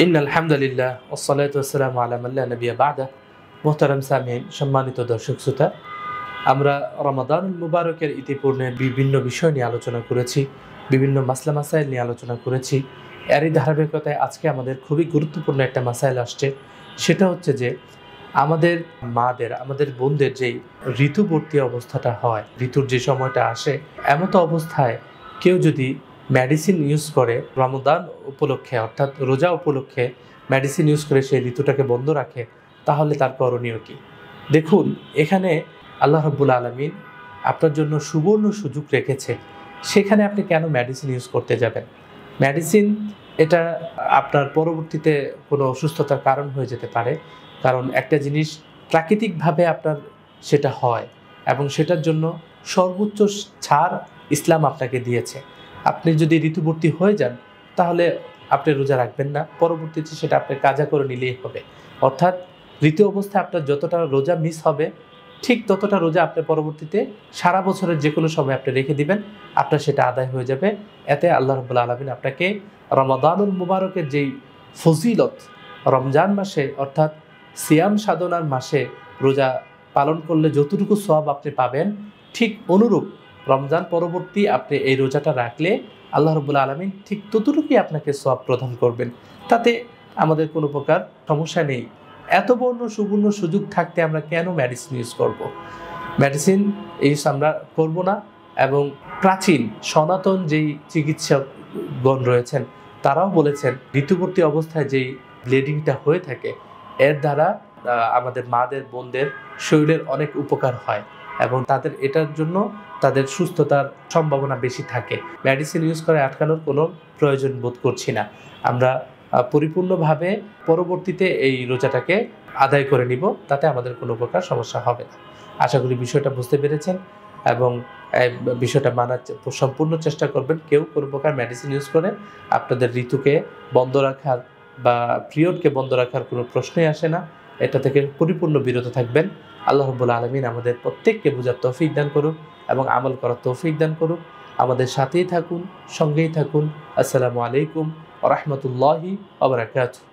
ইন্নাল হামদুলিল্লাহ ওয়াসসালাতু ওয়াসসালামু আলা মান লা নাবিয়্যা বা'দা। মুহতারাম সামিঈন, সম্মানিত দর্শক শ্রোতা, আমরা রমাদানুল মুবারকের ইতিপূর্বে বিভিন্ন বিষয় নিয়ে আলোচনা করেছি, বিভিন্ন মাসলা মাসাইল নিয়ে আলোচনা করেছি। এরই ধারাবাহিকতায় আজকে আমাদের খুবই গুরুত্বপূর্ণ একটা মাসাইল আসছে। সেটা হচ্ছে যে আমাদের মাদের, আমাদের বোনদের যেই ঋতুবর্তী অবস্থাটা হয়, ঋতুর যে সময়টা আসে, এমতো অবস্থায় কেউ যদি মেডিসিন ইউজ করে রমাদান উপলক্ষে, অর্থাৎ রোজা উপলক্ষে মেডিসিন ইউজ করে সেই ঋতুটাকে বন্ধ রাখে, তাহলে তার করণীয় কী? দেখুন, এখানে আল্লাহ রাব্বুল আলামিন আপনার জন্য সুবর্ণ সুযোগ রেখেছে। সেখানে আপনি কেন মেডিসিন ইউজ করতে যাবেন? মেডিসিন এটা আপনার পরবর্তীতে কোনো অসুস্থতার কারণ হয়ে যেতে পারে। কারণ একটা জিনিস প্রাকৃতিকভাবে আপনার সেটা হয় এবং সেটার জন্য সর্বোচ্চ ছাড় ইসলাম আপনাকে দিয়েছে। আপনি যদি ঋতুবর্তী হয়ে যান, তাহলে আপনি রোজা রাখবেন না, পরবর্তীতে সেটা আপনি কাজা করে নিলেই হবে। অর্থাৎ ঋতু অবস্থায় আপনার যতটা রোজা মিস হবে, ঠিক ততটা রোজা আপনি পরবর্তীতে সারা বছরের যে কোনো সময় আপনি রেখে দিবেন, আপনার সেটা আদায় হয়ে যাবে। এতে আল্লাহ রাব্বুল আলামিন আপনাকে রমাদানুল মুবারকের যেই ফজিলত, রমজান মাসে অর্থাৎ সিয়াম সাধনার মাসে রোজা পালন করলে যতটুকু সওয়াব আপনি পাবেন, ঠিক অনুরূপ রমজান পরবর্তী আপনি এই রোজাটা রাখলে আল্লাহ রাব্বুল আলামিন ঠিক ততটুকুই আপনাকে সওয়াব প্রদান করবেন। তাতে আমাদের কোনো প্রকার সমস্যা নেই। এত সুবর্ণ সুযোগ থাকতে আমরা কেন মেডিসিন ইউজ করব? মেডিসিন ইউজ আমরা করব না। এবং প্রাচীন সনাতন যেই চিকিৎসকগণ রয়েছেন, তারাও বলেছেন ঋতুবর্তী অবস্থায় যেই ব্লিডিংটা হয়ে থাকে, এর দ্বারা আমাদের মাদের, বোনদের শরীরের অনেক উপকার হয় এবং তাদের এটার জন্য তাদের সুস্থতার সম্ভাবনা বেশি থাকে। মেডিসিন ইউজ করে আটকানোর কোনো প্রয়োজন বোধ করছি না। আমরা পরিপূর্ণভাবে পরবর্তীতে এই রোজাটাকে আদায় করে নিব, তাতে আমাদের কোনো প্রকার সমস্যা হবে না। আশা করি বিষয়টা বুঝতে পেরেছেন এবং বিষয়টা মানার সম্পূর্ণ চেষ্টা করবেন। কেউ কোনো প্রকার মেডিসিন ইউজ করে আপনাদের ঋতুকে বন্ধ রাখার বা পিরিয়ডকে বন্ধ রাখার কোনো প্রশ্নই আসে না। এটা থেকে পরিপূর্ণ বিরত থাকবেন। আল্লাহ রাব্বুল আলামিন আমাদের প্রত্যেককে বোঝার তৌফিক দান করুন এবং আমল করার তৌফিক দান করুন। আমাদের সাথেই থাকুন, সঙ্গেই থাকুন। আসসালামু আলাইকুম ওয়া রাহমাতুল্লাহি ওয়া বারাকাতুহু।